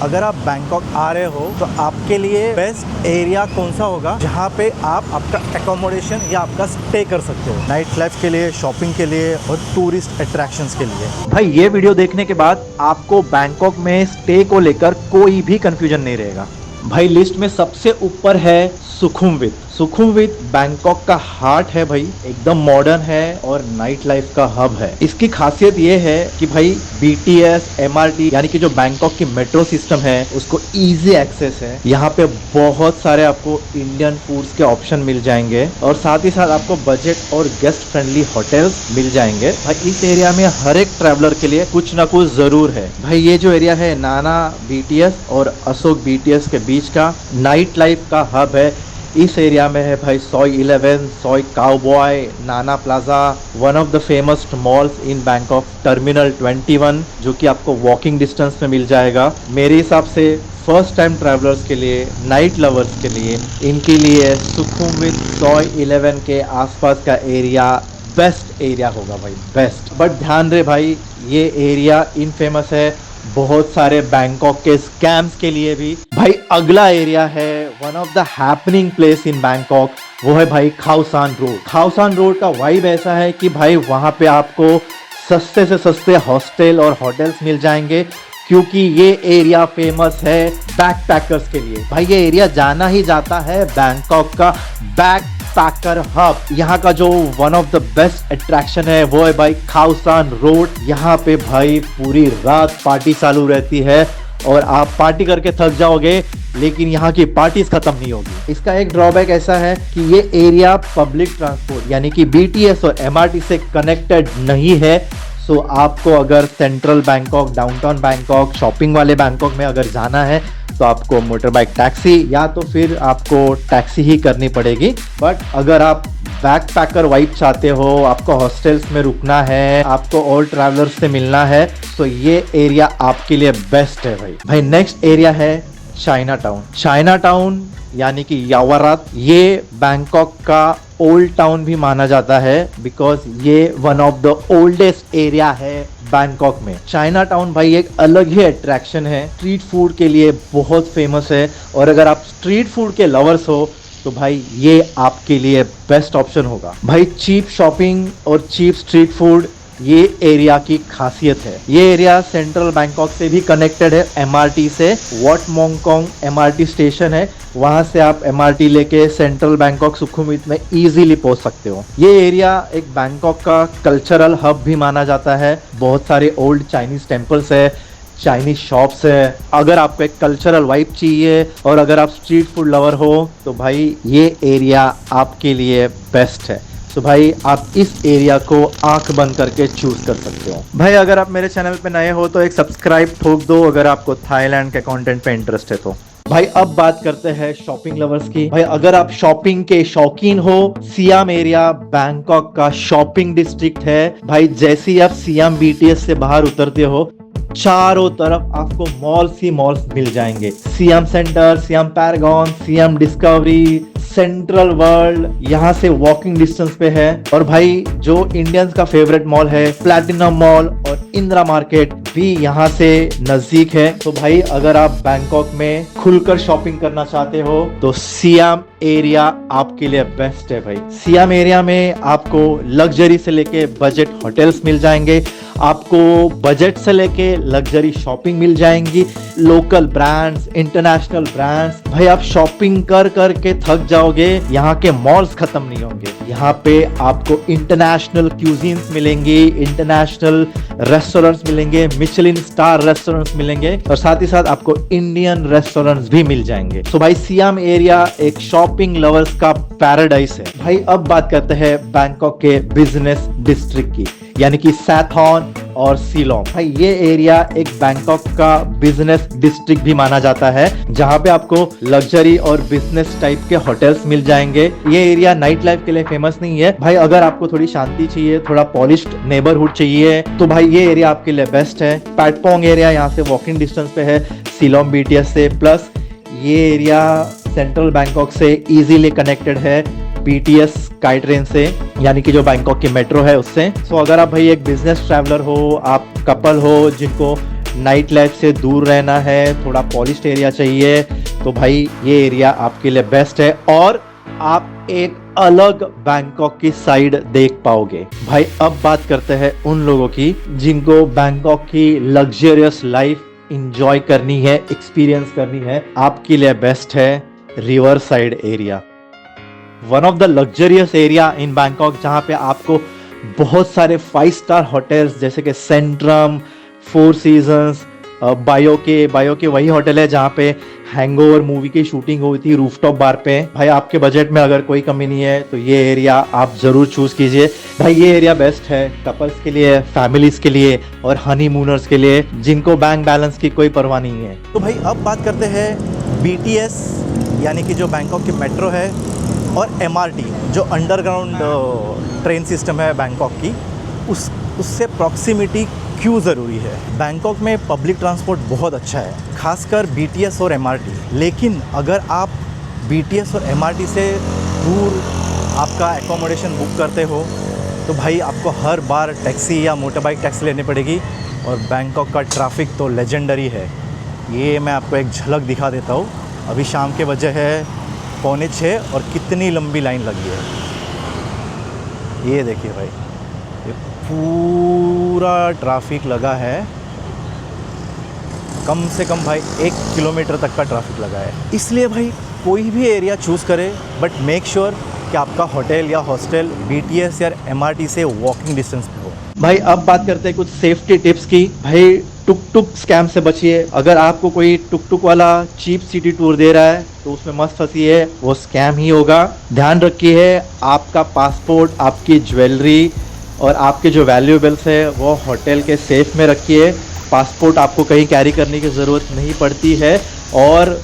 अगर आप बैंकॉक आ रहे हो तो आपके लिए बेस्ट एरिया कौन सा होगा जहाँ पे आप आपका एकोमोडेशन या आपका स्टे कर सकते हो, नाइट लाइफ के लिए, शॉपिंग के लिए और टूरिस्ट अट्रैक्शंस के लिए। भाई ये वीडियो देखने के बाद आपको बैंकॉक में स्टे को लेकर कोई भी कंफ्यूजन नहीं रहेगा। भाई लिस्ट में सबसे ऊपर है सुखुमवित। सुखुमवित बैंकॉक का हार्ट है भाई, एकदम मॉडर्न है और नाइट लाइफ का हब है। इसकी खासियत ये है कि भाई BTS, MRT यानी कि जो बैंकॉक की मेट्रो सिस्टम है उसको इजी एक्सेस है। यहाँ पे बहुत सारे आपको इंडियन फूड्स के ऑप्शन मिल जाएंगे और साथ ही साथ आपको बजट और गेस्ट फ्रेंडली होटल्स मिल जाएंगे। भाई इस एरिया में हर एक ट्रैवलर के लिए कुछ ना कुछ जरूर है। भाई ये जो एरिया है नाना BTS और अशोक BTS के बीच का नाइट लाइफ का हब है। इस एरिया में है भाई सोई 11, सोई cowboy, Nana plaza, one of the famous malls in Bangkok, terminal 21 जो कि आपको वॉकिंग डिस्टेंस में मिल जाएगा। मेरे हिसाब से फर्स्ट टाइम ट्रैवलर्स के लिए, नाइट लवर्स के लिए, इनके लिए सुखुमवित सोई 11 के आसपास का एरिया बेस्ट एरिया होगा भाई, बेस्ट। बट ध्यान रहे भाई ये एरिया इनफेमस है बहुत सारे बैंकॉक के स्कैम्स के लिए भी। भाई अगला एरिया है one of the happening place in Bangkok, वो है भाई खाओ सान रोड। खाओ सान रोड का वाइब ऐसा है कि भाई वहाँ पे आपको सस्ते से सस्ते हॉस्टल और होटल्स मिल जाएंगे क्योंकि ये एरिया फेमस है बैकपैकर्स के लिए। भाई ये एरिया जाना ही जाता है बैंकॉक का बैकपैकर हब। यहाँ का जो one of the best attraction है वो है भाई खाओ सान रोड। यहाँ पे भाई पूरी रात पार्टी चालू रहती है और आप पार्टी करके थक जाओगे लेकिन यहाँ की पार्टीज खत्म नहीं होगी। इसका एक ड्रॉबैक ऐसा है कि ये एरिया पब्लिक ट्रांसपोर्ट यानी कि BTS और MRT से कनेक्टेड नहीं है। सो आपको अगर central Bangkok, downtown Bangkok, shopping वाले बैंकॉक में अगर जाना है तो आपको मोटर बाइक टैक्सी या तो फिर आपको टैक्सी ही करनी पड़ेगी। बट अगर आप बैकपैकर वाइब चाहते हो, आपको हॉस्टल्स में रुकना है, आपको और ट्रैवलर्स से मिलना है तो ये एरिया आपके लिए बेस्ट है भाई। नेक्स्ट एरिया है चाइना टाउन। चाइना टाउन यानी कि यावारात, ये बैंकॉक का ओल्ड टाउन भी माना जाता है बिकॉज ये one of the oldest area है बैंकॉक में। चाइना टाउन भाई एक अलग ही अट्रैक्शन है, स्ट्रीट फूड के लिए बहुत फेमस है और अगर आप स्ट्रीट फूड के लवर्स हो तो भाई ये आपके लिए बेस्ट ऑप्शन होगा। भाई चीप शॉपिंग और चीप स्ट्रीट फूड ये एरिया की खासियत है। ये एरिया सेंट्रल बैंकॉक से भी कनेक्टेड है MRT से। वॉट मोंगकोंग MRT स्टेशन है, वहां से आप MRT लेके सेंट्रल बैंकॉक सुखुमवित में इजीली पहुंच सकते हो। ये एरिया एक बैंकॉक का कल्चरल हब भी माना जाता है। बहुत सारे ओल्ड चाइनीज टेम्पल्स है, चाइनीज शॉप्स है। अगर आपको एक कल्चरल वाइब चाहिए और अगर आप स्ट्रीट फूड लवर हो तो भाई ये एरिया आपके लिए बेस्ट है। तो भाई आप इस एरिया को आंख बंद करके चूज कर सकते हो। भाई अगर आप मेरे चैनल पे नए हो तो एक सब्सक्राइब ठोक दो अगर आपको थाईलैंड के कंटेंट पे इंटरेस्ट है तो। भाई अब बात करते हैं शॉपिंग लवर्स की। भाई अगर आप शॉपिंग के शौकीन हो, सियाम एरिया बैंकॉक का शॉपिंग डिस्ट्रिक्ट है। भाई जैसे ही आप सियाम BTS से बाहर उतरते हो चारों तरफ आपको मॉल्स ही मॉल्स मिल जाएंगे। SIAM centre, SIAM Paragon, SIAM discovery, central world यहाँ से वॉकिंग डिस्टेंस पे है। और भाई जो इंडियंस का फेवरेट मॉल है प्लैटिनम मॉल और इंदिरा मार्केट भी यहाँ से नजदीक है। तो भाई अगर आप बैंकॉक में खुलकर शॉपिंग करना चाहते हो तो सियाम एरिया आपके लिए बेस्ट है भाई। सियाम एरिया में आपको लग्जरी से लेके बजट होटल्स मिल जाएंगे, आपको बजट से लेके लग्जरी शॉपिंग मिल जाएंगी, लोकल ब्रांड्स, इंटरनेशनल ब्रांड्स। भाई आप शॉपिंग कर करके थक जाओगे, यहाँ के मॉल्स खत्म नहीं होंगे। यहाँ पे आपको इंटरनेशनल क्यूजीन्स मिलेंगी, इंटरनेशनल रेस्टोरेंट्स मिलेंगे, मिशेलिन स्टार रेस्टोरेंट्स मिलेंगे और साथ ही साथ आपको इंडियन रेस्टोरेंट्स भी मिल जाएंगे। तो भाई सियाम एरिया एक शॉपिंग लवर्स का पैराडाइज है। भाई अब बात करते हैं बैंकॉक के बिजनेस डिस्ट्रिक्ट की यानी कि सैथॉन और सिलोंग। भाई ये एरिया एक बैंकॉक का बिजनेस डिस्ट्रिक्ट भी माना जाता है जहाँ पे आपको लग्जरी और बिजनेस टाइप के होटल्स मिल जाएंगे। ये एरिया नाइट लाइफ के लिए फेमस नहीं है भाई। अगर आपको थोड़ी शांति चाहिए, थोड़ा पॉलिश्ड नेबरहुड चाहिए तो भाई ये एरिया आपके लिए बेस्ट है। पैटपोंग एरिया यहाँ से वॉकिंग डिस्टेंस पे है सिलोंग BTS से, प्लस ये एरिया सेंट्रल बैंकॉक से इजीली कनेक्टेड है BTS स्काई ट्रेन से यानी कि जो बैंकॉक की मेट्रो है उससे। सो अगर आप भाई एक बिजनेस ट्रैवलर हो, आप कपल हो जिनको नाइट लाइफ से दूर रहना है, थोड़ा पॉलिश्ड एरिया चाहिए, तो भाई ये एरिया आपके लिए बेस्ट है। और आप एक अलग बैंकॉक की साइड देख पाओगे। भाई अब बात करते हैं उन लोगों की जिनको बैंकॉक की लग्जरियस लाइफ इंजॉय करनी है, एक्सपीरियंस करनी है। आपके लिए बेस्ट है river side area, one of the luxurious area in Bangkok, जहां पे आपको बहुत सारे 5 स्टार होटल्स जैसे कि सेंट्रम, फोर सीजन्स, बायो के वही होटल है जहाँ पे हैंगओवर मूवी की शूटिंग हुई थी रूफटॉप बार पे। भाई आपके बजट में अगर कोई कमी नहीं है तो ये एरिया आप जरूर चूज कीजिए। भाई ये एरिया बेस्ट है कपल्स के लिए, फैमिलीज के लिए और हनीमूनर्स के लिए जिनको बैंक बैलेंस की कोई परवाह नहीं है। तो भाई अब बात करते हैं BTS यानी कि जो बैंकॉक की मेट्रो है और MRT जो अंडरग्राउंड ट्रेन सिस्टम है बैंकॉक की, उससे प्रॉक्सिमिटी क्यों ज़रूरी है। बैंकॉक में पब्लिक ट्रांसपोर्ट बहुत अच्छा है, खासकर BTS और MRT। लेकिन अगर आप BTS और MRT से दूर आपका एकोमोडेशन बुक करते हो तो भाई आपको हर बार टैक्सी या मोटर बाइक टैक्सी लेनी पड़ेगी। और बैंकॉक का ट्रैफिक तो लेजेंडरी है। ये मैं आपको एक झलक दिखा देता हूँ। अभी शाम के बजे है 5:45 और कितनी लंबी लाइन लगी है ये देखिए भाई, ये पूरा ट्रैफिक लगा है, कम से कम भाई 1 किलोमीटर तक का ट्रैफिक लगा है। इसलिए भाई कोई भी एरिया चूज़ करे बट मेक श्योर कि आपका होटल या हॉस्टल BTS या MRT से वॉकिंग डिस्टेंस पे हो। भाई अब बात करते हैं कुछ सेफ्टी टिप्स की। भाई टुक टुक स्कैम से बचिए। अगर आपको कोई टुक टुक वाला चीप सिटी टूर दे रहा है तो उसमें मत फंसिए, वो स्कैम ही होगा। ध्यान रखिए आपका पासपोर्ट, आपकी ज्वेलरी और आपके जो वैल्यूएबल्स है वो होटल के सेफ में रखिए। पासपोर्ट आपको कहीं कैरी करने की ज़रूरत नहीं पड़ती है और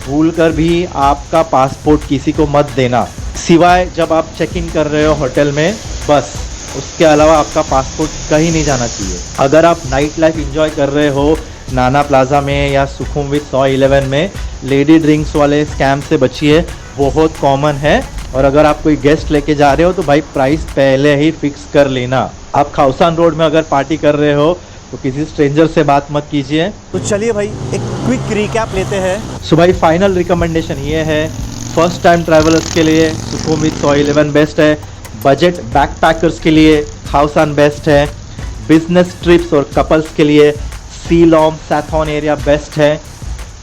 भूल कर भी आपका पासपोर्ट किसी को मत देना, सिवाय जब आप चेक इन कर रहे हो होटल में, बस उसके अलावा आपका पासपोर्ट कहीं नहीं जाना चाहिए। अगर आप नाइट लाइफ एंजॉय कर रहे हो नाना प्लाजा में या सुखुमवित 111 में, लेडी ड्रिंक्स वाले स्कैम से बचिए, बहुत कॉमन है। और अगर आप कोई गेस्ट लेके जा रहे हो तो भाई प्राइस पहले ही फिक्स कर लेना। आप खाउसान रोड में अगर पार्टी कर रहे हो तो किसी स्ट्रेंजर से बात मत कीजिए। तो चलिए भाई एक क्विक रिकैप लेते हैं। सो भाई फाइनल रिकमेंडेशन ये है, फर्स्ट टाइम ट्रैवलर्स के लिए सुखुमवित 111 बेस्ट है, बजट बैकपैकर्स के लिए खाउसान बेस्ट है, बिजनेस ट्रिप्स और कपल्स के लिए सीलोम सैथॉन एरिया बेस्ट है,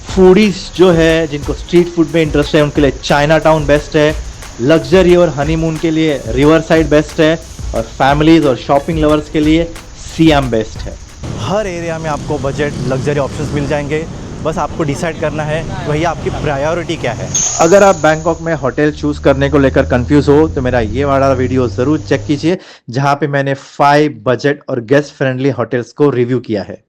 फूडीज जो है जिनको स्ट्रीट फूड में इंटरेस्ट है उनके लिए चाइना टाउन बेस्ट है, लग्जरी और हनीमून के लिए रिवर साइड बेस्ट है और फैमिलीज और शॉपिंग लवर्स के लिए सियाम बेस्ट है। हर एरिया में आपको बजट लग्जरी ऑप्शंस मिल जाएंगे, बस आपको डिसाइड करना है कि भैया आपकी प्रायोरिटी क्या है। अगर आप बैंकॉक में होटल चूज करने को लेकर कंफ्यूज हो तो मेरा ये वाला वीडियो जरूर चेक कीजिए जहां पे मैंने 5 बजट और गेस्ट फ्रेंडली होटल्स को रिव्यू किया है।